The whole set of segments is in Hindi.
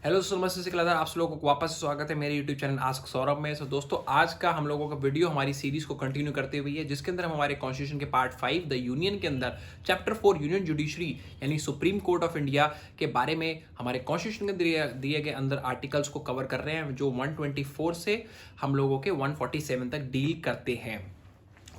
हेलो दोस्तों, नमस्ते से कलादार आप सब लोगों को वापस से स्वागत है मेरे यूट्यूब चैनल आस्क सौरभ में। दोस्तों, आज का हम लोगों का वीडियो हमारी सीरीज को कंटिन्यू करते हुए है, जिसके अंदर हम हमारे कॉन्स्टिट्यूशन के पार्ट 5 द यूनियन के अंदर चैप्टर 4 यूनियन जुडिशरी यानी सुप्रीम कोर्ट ऑफ इंडिया के बारे में हमारे कॉन्स्टिट्यूशन के दिए गए अंदर आर्टिकल्स को कवर कर रहे हैं, जो 124 से हम लोगों के 147 तक डील करते हैं।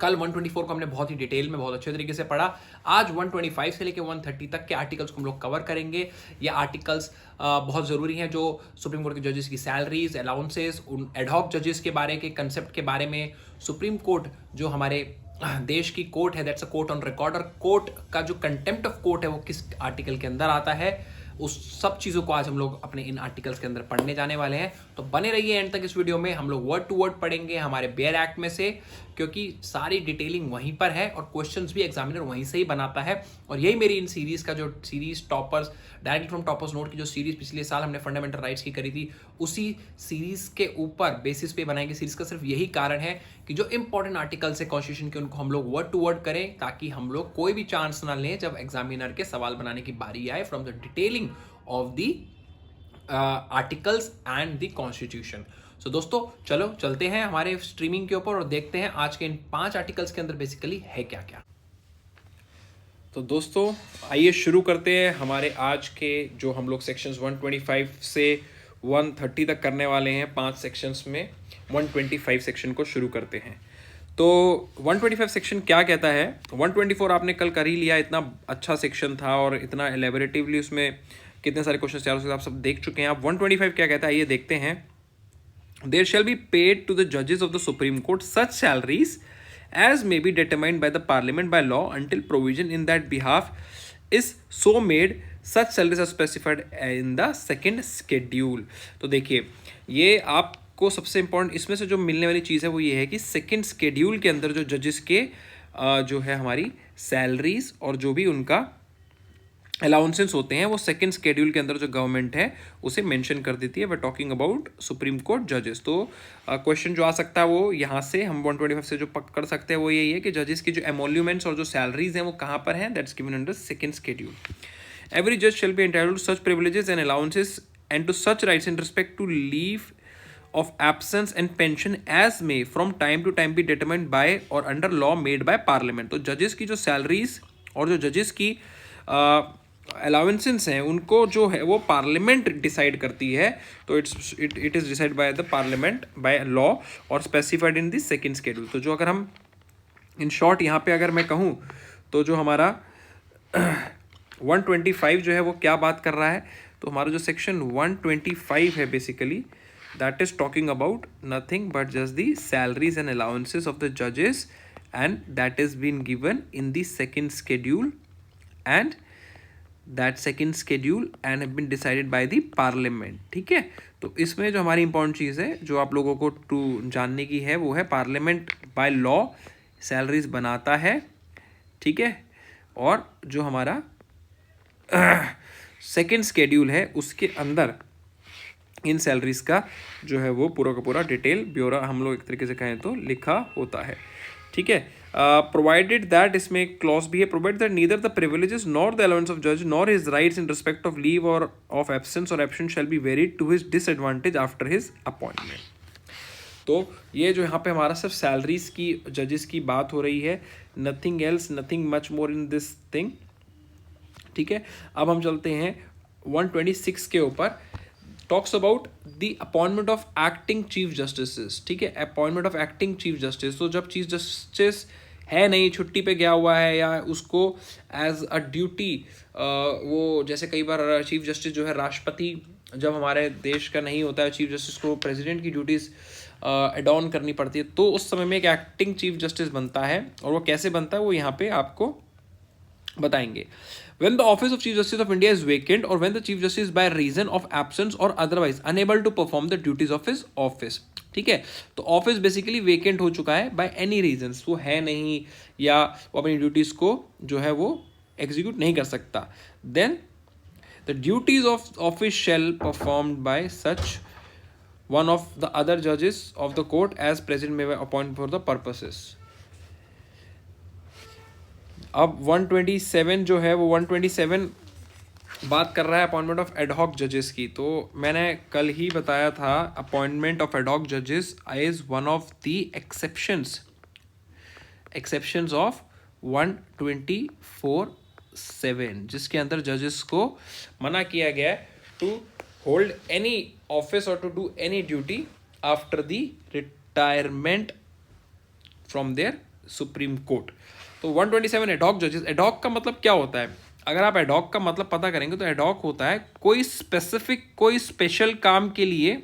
कल 124 को हमने बहुत ही डिटेल में बहुत अच्छे तरीके से पढ़ा। आज 125 से लेकर 130 तक के आर्टिकल्स को हम लोग कवर करेंगे। ये आर्टिकल्स बहुत ज़रूरी हैं, जो सुप्रीम कोर्ट के जजेस की सैलरीज, अलाउंसेस, उन एडहॉक जजेस के बारे के कंसेप्ट के बारे में, सुप्रीम कोर्ट जो हमारे देश की कोर्ट है, that's a court on record, और कोर्ट का जो कंटेम्प्ट ऑफ कोर्ट है वो किस आर्टिकल के अंदर आता है, उस सब चीज़ों को आज हम लोग अपने इन आर्टिकल्स के अंदर पढ़ने जाने वाले हैं। तो बने रहिए एंड तक इस वीडियो में। हम लोग वर्ड टू वर्ड पढ़ेंगे हमारे बेयर एक्ट में से, क्योंकि सारी डिटेलिंग वहीं पर है और क्वेश्चंस भी एग्जामिनर वहीं से ही बनाता है। और यही मेरी इन सीरीज का जो series toppers directly from toppers note की जो सीरीज पिछले साल हमने फंडामेंटल राइट्स की करी थी, उसी सीरीज के ऊपर बेसिस पे बनाएंगे सीरीज का। सिर्फ यही कारण है कि जो इंपॉर्टेंट आर्टिकल्स है कॉन्स्टिट्यूशन के, उनको हम लोग वर्ड टू वर्ड करें, ताकि हम लोग कोई भी चांस ना लें जब एग्जामिनर के सवाल बनाने की बारी आए from the detailing of the articles and the constitution. So दोस्तों, चलो चलते हैं हमारे स्ट्रीमिंग के ऊपर और देखते हैं आज के इन 5 आर्टिकल्स के अंदर बेसिकली है क्या क्या। तो दोस्तों, आइए शुरू करते हैं हमारे आज के जो हम लोग सेक्शंस 125 से 130 तक करने वाले हैं। 5 सेक्शंस में 125 सेक्शन को शुरू करते हैं। तो 125 सेक्शन क्या कहता है? 124 आपने कल कर ही लिया, इतना अच्छा सेक्शन था और इतना एलेबोरेटिवली उसमें कितने सारे क्वेश्चन तैयार आप सब देख चुके हैं। आप 125 क्या कहता है ये देखते हैं। There shall be paid to the judges of the Supreme Court such salaries as may be determined by the Parliament by law until provision in that behalf is so made. Such salaries are specified in the second schedule. तो देखिए, ये आपको सबसे इंपॉर्टेंट इसमें से जो मिलने वाली चीज़ है वो ये है कि सेकेंड स्केड्यूल के अंदर जो जजेस के जो है हमारी सैलरीज और जो भी उनका अलाउंसेस होते हैं वो सेकंड स्केड्यूल के अंदर जो गवर्नमेंट है उसे मेंशन कर देती है। वे टॉकिंग अबाउट सुप्रीम कोर्ट जजेस। तो क्वेश्चन जो आ सकता है वो यहाँ से हम 125 से जो पकड़ सकते हैं वो यही है कि जजेस की जो एमोल्यूमेंट्स और जो सैलरीज हैं वो कहाँ पर हैं, that's given under second schedule. Every जज shall be entitled to such privileges and allowances and to such rights in respect to leave of absence and pension as may from time to time be determined by or under law made by parliament। तो जजेस की जो सैलरीज और जो जजेस की अलाउंसेस हैं उनको जो है वो पार्लियामेंट डिसाइड करती है। तो it is decide by the parliament by law और specified in the second schedule. तो जो अगर हम इन शॉर्ट यहाँ पे अगर मैं कहूँ तो जो हमारा 125 जो है वो क्या बात कर रहा है, तो हमारा जो सेक्शन 125 है basically that is talking about nothing but just the salaries and allowances of the judges, and that is been given in the second schedule, and that second schedule and have been decided by the parliament। ठीक है, तो इसमें जो हमारी इंपॉर्टेंट चीज़ है जो आप लोगों को टू जानने की है वो है पार्लियामेंट बाय लॉ सैलरीज बनाता है। ठीक है, और जो हमारा सेकेंड स्केड्यूल है उसके अंदर इन सैलरीज का जो है वो पूरा का पूरा डिटेल ब्यौरा हम लोग एक तरीके से कहें तो लिखा होता है। ठीक है, प्रोवाइडेड दैट, इसमें एक क्लॉज भी है, provide that neither the privileges nor the allowance of जज nor his rights in respect of leave or of absence or absence shall be varied to his disadvantage after his appointment. तो ये जो यहाँ पे हमारा सिर्फ सैलरीज की जजेस की बात हो रही है, nothing else, nothing much more in this thing. ठीक है, अब हम चलते हैं 126 के ऊपर। Talks about the appointment of acting chief justice. ठीक है, appointment of acting chief justice. तो जब चीफ जस्टिस है नहीं, छुट्टी पे गया हुआ है, या उसको एज अ ड्यूटी वो जैसे कई बार चीफ जस्टिस जो है राष्ट्रपति जब हमारे देश का नहीं होता है, चीफ जस्टिस को प्रेसिडेंट की ड्यूटीज़ एडॉन करनी पड़ती है, तो उस समय में एक एक्टिंग चीफ जस्टिस बनता है। और वो कैसे बनता है वो यहाँ पे आपको बताएंगे। When the office of Chief Justice of India is vacant or when the Chief Justice by reason of absence or otherwise unable to perform the duties of his office। ठीक है, तो ऑफिस बेसिकली वेकेंट हो चुका है बाय एनी रीजंस, वो है नहीं या वो अपनी ड्यूटीज को जो है वो एग्जीक्यूट नहीं कर सकता, then the duties of office shall performed by such one of the other जजेस of the court as present may appoint for the purposes. अब 127 जो है वो 127 बात कर रहा है अपॉइंटमेंट ऑफ एडहॉक जजेस की। तो मैंने कल ही बताया था अपॉइंटमेंट ऑफ एडहॉक जजेस is one of the exceptions of 124(7), जिसके अंदर जजेस को मना किया गया है टू होल्ड एनी ऑफिस और to do any duty after the retirement from their Supreme Court. तो 127 एडहॉक जजेस, एडहॉक का मतलब क्या होता है? अगर आप एडहॉक का मतलब पता करेंगे तो एडहॉक होता है कोई स्पेसिफिक, कोई स्पेशल काम के लिए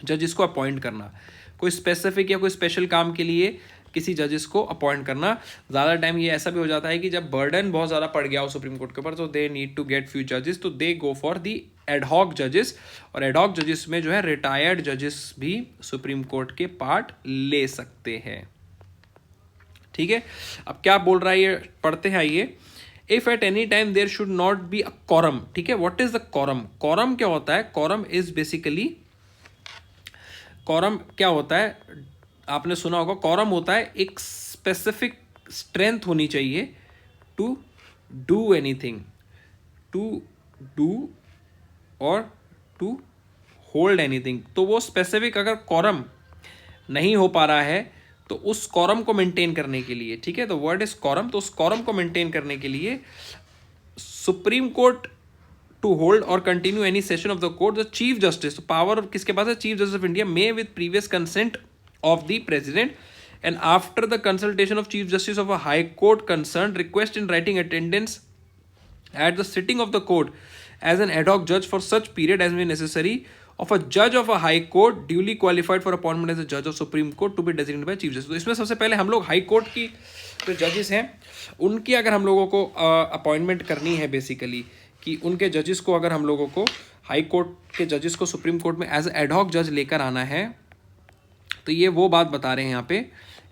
जजेस को अपॉइंट करना, कोई स्पेसिफिक या कोई स्पेशल काम के लिए किसी जजेस को अपॉइंट करना। ज़्यादा टाइम ये ऐसा भी हो जाता है कि जब बर्डन बहुत ज़्यादा पड़ गया हो सुप्रीम कोर्ट के ऊपर, तो they need to get few जजेस, तो दे गो फॉर दी एडहॉक जजेस। और एडहॉक जजेस में जो है रिटायर्ड जजेस भी सुप्रीम कोर्ट के पार्ट ले सकते हैं। ठीक है, अब क्या बोल रहा है ये पढ़ते हैं, आइए। If at any time there should not be a quorum. ठीक है, what is the quorum? Quorum क्या होता है? कॉरम इज बेसिकली, कॉरम क्या होता है? आपने सुना होगा, कॉरम होता है एक स्पेसिफिक स्ट्रेंथ होनी चाहिए to do anything, to do और टू होल्ड एनीथिंग। तो वो स्पेसिफिक अगर कॉरम नहीं हो पा रहा है तो उस कॉरम को मेंटेन करने के लिए, ठीक है, तो वर्ड इज कॉरम, तो उस कॉरम को मेंटेन करने के लिए सुप्रीम कोर्ट टू होल्ड और continue any session of the court, the chief justice, power किसके पास है? Chief justice of India, may with previous consent of the president and after the consultation of chief justice of a high court concerned, request in writing attendance at the sitting of the court as an ad hoc judge for such period as may necessary of a judge of a high court duly qualified for appointment as a judge of supreme court to be designated by chief justice। तो इसमें सबसे पहले हम लोग हाई कोर्ट की जो जजेस हैं उनकी अगर हम लोगों को अपॉइंटमेंट करनी है, बेसिकली कि उनके जजेस को अगर हम लोगों को हाई कोर्ट के जजेस को सुप्रीम कोर्ट में एज एड हॉक जज लेकर आना है, तो ये वो बात बता रहे हैं यहाँ पे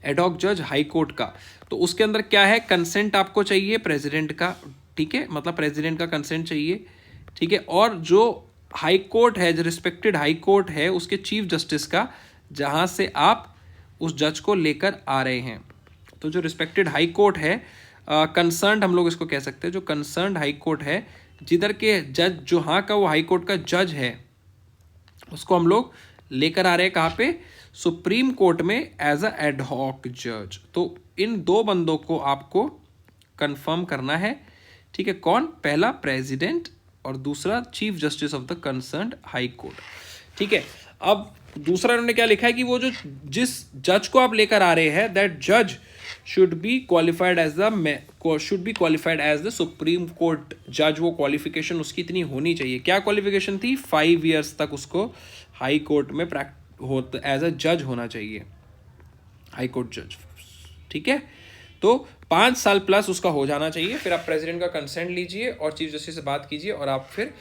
एडहॉक जज हाई कोर्ट का। तो उसके अंदर क्या है? कंसेंट आपको चाहिए प्रेसिडेंट का, ठीक है, मतलब प्रेसिडेंट का कंसेंट चाहिए, ठीक है, और जो हाई कोर्ट है, जो रिस्पेक्टेड हाई कोर्ट है, उसके चीफ जस्टिस का, जहाँ से आप उस जज को लेकर आ रहे हैं। तो जो रिस्पेक्टेड हाई कोर्ट है, कंसर्न्ड हम लोग इसको कह सकते हैं, जो कंसर्न्ड हाई कोर्ट है, जिधर के जज, जो हाँ का वो हाई कोर्ट का जज है, उसको हम लोग लेकर आ रहे हैं कहाँ पे? सुप्रीम कोर्ट में एज अ एड हॉक जज। तो इन दो बंदों को आपको कंफर्म करना है, ठीक है, कौन? पहला प्रेसिडेंट और दूसरा chief justice of the concerned high court, ठीक है। अब दूसरा इन्होंने क्या लिखा है कि वो जो जिस जज को आप लेकर आ रहे हैं, दैट जज should be qualified as the Supreme Court जज। वो क्वालिफिकेशन उसकी इतनी होनी चाहिए। क्या क्वालिफिकेशन थी? 5 ईयर्स तक उसको हाई कोर्ट में एज अ जज होना चाहिए, हाई कोर्ट जज, ठीक है। तो 5 साल प्लस उसका हो जाना चाहिए। फिर आप प्रेसिडेंट का कंसेंट लीजिए और चीफ जस्टिस से बात कीजिए और आप फिर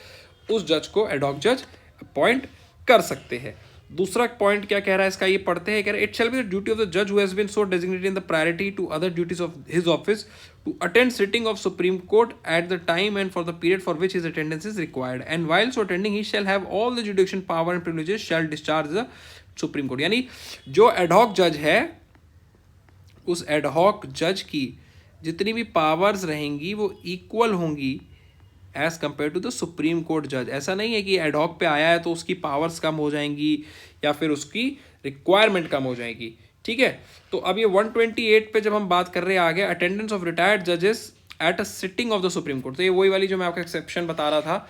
उस जज को एड हॉक जज अपॉइंट कर सकते हैं। दूसरा पॉइंट क्या कह रहा है इसका, ये पढ़ते हैं। कह रहा है it shall be the duty of the जज who has been so designated in the priority to other duties of his office to attend sitting of Supreme Court at the time and for the period for which his attendance is required and while so attending he shall have all the jurisdiction power and privileges shall discharge the Supreme Court. यानी जो एडहॉक जज है, उस एडहॉक जज की जितनी भी पावर्स रहेंगी वो इक्वल होंगी as compare to the Supreme Court जज। ऐसा नहीं है कि एडहॉक पे आया है तो उसकी पावर्स कम हो जाएंगी या फिर उसकी रिक्वायरमेंट कम हो जाएगी, ठीक है। तो अब ये 128 पे जब हम बात कर रहे हैं आगे, अटेंडेंस ऑफ रिटायर्ड जजेस at a sitting of the Supreme Court, तो ये वही वाली जो मैं आपका एक्सेप्शन बता रहा था,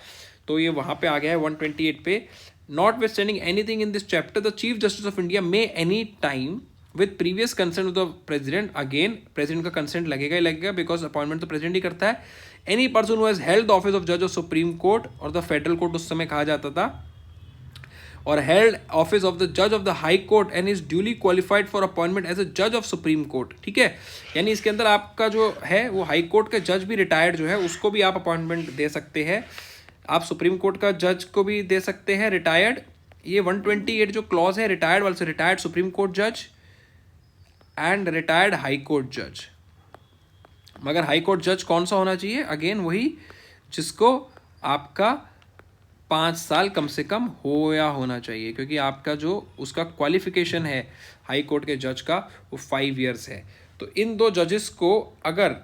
तो ये वहाँ पे आ गया है 128 पे। Notwithstanding anything in this chapter, the Chief Justice of India may any time with previous consent of the President, again President का consent लगेगा ही लगेगा because appointment तो President ही करता है, any person who has held the office of Judge of Supreme Court और the Federal Court उस समय कहा जाता था, और held office of the Judge of the High Court and is duly qualified for appointment as a Judge of Supreme Court, ठीक है। यानी इसके अंदर आपका जो है वो हाई कोर्ट का जज भी रिटायर्ड जो है उसको भी आप अपॉइंटमेंट दे सकते हैं, आप सुप्रीम कोर्ट का जज को भी दे सकते हैं रिटायर्ड। ये 128 जो क्लॉज है रिटायर्ड वाले से, रिटायर्ड सुप्रीम कोर्ट जज एंड रिटायर्ड हाई कोर्ट जज। मगर हाई कोर्ट जज कौन सा होना चाहिए? अगेन वही जिसको आपका 5 साल कम से कम होया होना चाहिए, क्योंकि आपका जो उसका क्वालिफिकेशन है हाई कोर्ट के जज का, 5 ईयर्स है। तो इन दो जजेस को अगर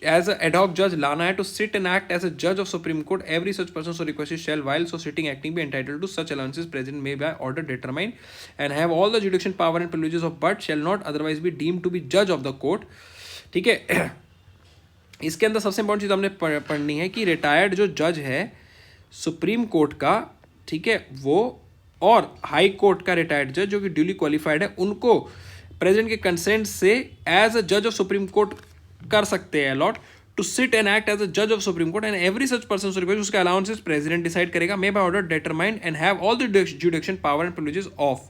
as a ad hoc judge लाना है to sit and act as a judge of Supreme Court, every such person so requested shall while so sitting acting be entitled to such allowances president may by order determine and have all the jurisdiction power and privileges of but shall not otherwise be deemed to be judge of the court. ठीक है, इसके अंदर सबसे इंपॉर्टेंट चीज़ हमने पढ़नी है कि रिटायर्ड जो जज है सुप्रीम कोर्ट का, ठीक है, वो और हाई कोर्ट का रिटायर्ड जज जो कि ड्यूली क्वालिफाइड है, उनको प्रेसिडेंट के कंसेंट से एज अ जज ऑफ सुप्रीम कोर्ट कर सकते हैं allot to sit and act as a जज of Supreme Court and every such person request उसके अलाउंसेस प्रेसिडेंट डिसाइड करेगा may by order determined and have all the jurisdiction power and privileges of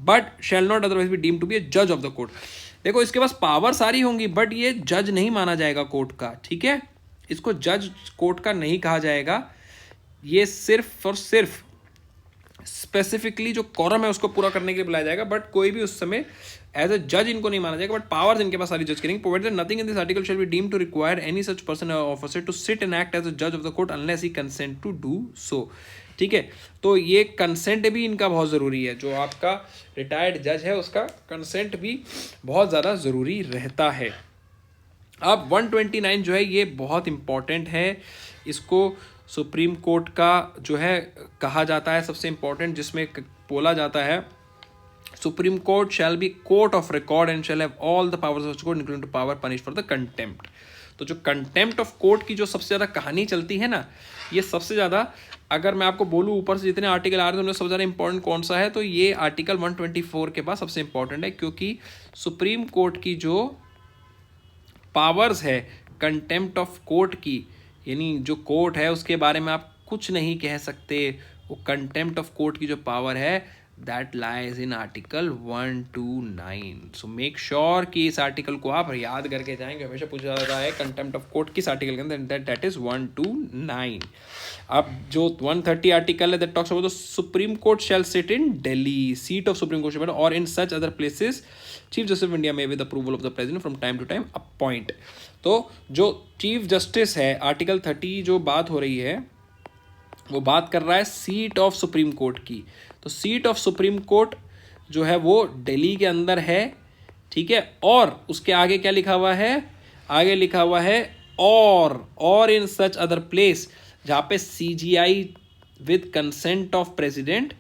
but shall not otherwise be deemed to be a जज ऑफ द कोर्ट. देखो इसके पास पावर सारी होंगी बट ये जज नहीं माना जाएगा कोर्ट का. ठीक है, इसको जज कोर्ट का नहीं कहा जाएगा. ये सिर्फ और सिर्फ स्पेसिफिकली जो कॉरम है उसको पूरा करने के लिए बुलाया जाएगा बट कोई भी उस समय एज अ जज इनको नहीं माना जाएगा. बट पावर्स इनके पास सारी जज करेंगे. Provided nothing in this article shall be deemed to require any such person or officer to sit and act as a जज of the court unless he consent to do so. ठीक है, तो ये कंसेंट भी इनका बहुत ज़रूरी है. जो आपका रिटायर्ड जज है उसका कंसेंट भी बहुत ज़्यादा ज़रूरी रहता है. अब 129 जो है ये बहुत इम्पॉर्टेंट है. इसको सुप्रीम कोर्ट का जो है कहा जाता है सबसे इम्पॉर्टेंट, जिसमें बोला जाता है Supreme Court shall be court of record and shall have all the powers of court including to power punish for the contempt. तो जो कंटेम्प्ट ऑफ कोर्ट की जो सबसे ज़्यादा कहानी चलती है ना, ये सबसे ज़्यादा, अगर मैं आपको बोलूँ ऊपर से जितने आर्टिकल आ रहे हैं उनमें सबसे ज़्यादा इंपॉर्टेंट कौन सा है, तो ये आर्टिकल 124 के बाद सबसे इंपॉर्टेंट है. क्योंकि सुप्रीम कोर्ट की जो पावर्स है कंटेम्प्ट ऑफ कोर्ट की, यानी जो कोर्ट है उसके बारे में आप कुछ नहीं कह सकते, वो कंटेम्प्ट ऑफ कोर्ट की जो पावर है that lies in article 129. So make sure कि इस आर्टिकल को आप याद करके जाएंगे. हमेशा पूछा जाता है कंटेम्प्ट ऑफ कोर्ट किस आर्टिकल के अंदर, दैट इज 129. अब जो 130 आर्टिकल है that talks about the Supreme Court shall sit in Delhi, seat of Supreme Court or in such other places chief justice of India may with approval of the president from time to time appoint. तो जो चीफ जस्टिस है आर्टिकल 30 जो बात हो रही है वो बात कर रहा है सीट ऑफ सुप्रीम कोर्ट की. तो सीट ऑफ सुप्रीम कोर्ट जो है वो दिल्ली के अंदर है. ठीक है, और उसके आगे क्या लिखा हुआ है, आगे लिखा हुआ है और इन सच अदर प्लेस, जहाँ पे CGI with consent of president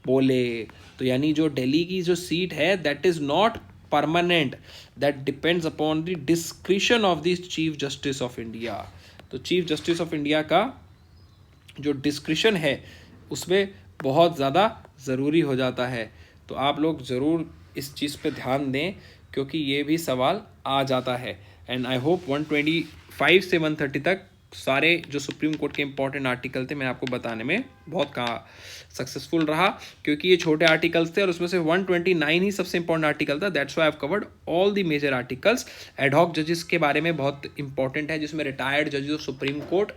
बोले. तो यानी जो दिल्ली की जो सीट है that is not permanent, that depends upon the discretion of the chief justice of India. तो चीफ जस्टिस ऑफ इंडिया का जो डिस्क्रिशन है उसमें बहुत ज़्यादा ज़रूरी हो जाता है. तो आप लोग ज़रूर इस चीज़ पे ध्यान दें क्योंकि ये भी सवाल आ जाता है. एंड आई होप 125 से 130 तक सारे जो सुप्रीम कोर्ट के इंपॉर्टेंट आर्टिकल थे मैं आपको बताने में बहुत सक्सेसफुल रहा, क्योंकि ये छोटे आर्टिकल्स थे और उसमें से 129 ही सबसे इंपॉर्टेंट आर्टिकल था. That's why I have covered all the major articles. Ad hoc जजेस के बारे में बहुत इंपॉर्टेंट है, जिसमें रिटायर्ड जजेस of Supreme Court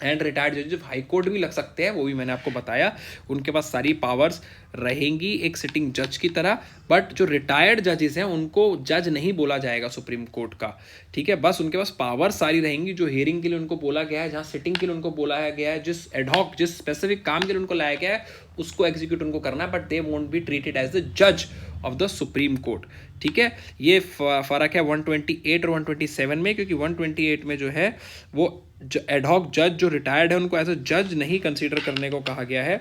and retired जजेस ऑफ हाई कोर्ट भी लग सकते हैं, वो भी मैंने आपको बताया. उनके पास सारी पावर्स रहेंगी एक सिटिंग जज की तरह. बट जो रिटायर्ड जजेस हैं उनको जज नहीं बोला जाएगा सुप्रीम कोर्ट का. ठीक है, बस उनके पास पावर सारी रहेंगी. जो हियरिंग के लिए उनको बोला गया है, जहाँ सिटिंग के लिए उनको बोला गया है, जिस एडहॉक जिस स्पेसिफिक काम के लिए उनको लाया गया है उसको एग्जीक्यूट उनको करना है. But they won't be treated as the जज ऑफ द सुप्रीम कोर्ट. ठीक है, ये फ़र्क है 128 और 127 में, क्योंकि 128 में जो है वो एडहॉक जज जो रिटायर्ड है उनको एज अ जज नहीं कंसीडर करने को कहा गया है.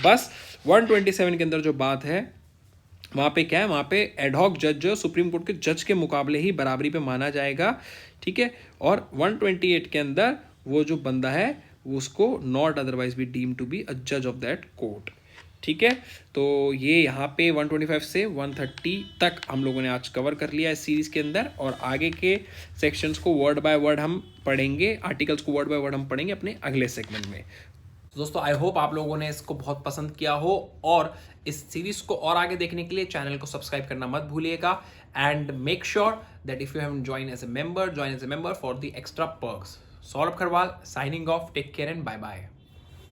बस 127 के अंदर जो बात है वहाँ पे क्या है, वहाँ पे एडहॉक जज जो सुप्रीम कोर्ट के जज के मुकाबले ही बराबरी पे माना जाएगा. ठीक है, और 128 के अंदर वो जो बंदा है वो उसको not otherwise be deem to be a जज ऑफ दैट कोर्ट. ठीक है, तो ये यहाँ पे 125 से 130 तक हम लोगों ने आज कवर कर लिया इस सीरीज़ के अंदर. और आगे के सेक्शंस को वर्ड बाय वर्ड हम पढ़ेंगे, आर्टिकल्स को वर्ड बाय वर्ड हम पढ़ेंगे अपने अगले सेगमेंट में. दोस्तों आई होप आप लोगों ने इसको बहुत पसंद किया हो, और इस सीरीज़ को और आगे देखने के लिए चैनल को सब्सक्राइब करना मत भूलिएगा. And make sure that if you have join as a member for the extra perks. Saurabh Kharwal signing off. Take care and bye bye.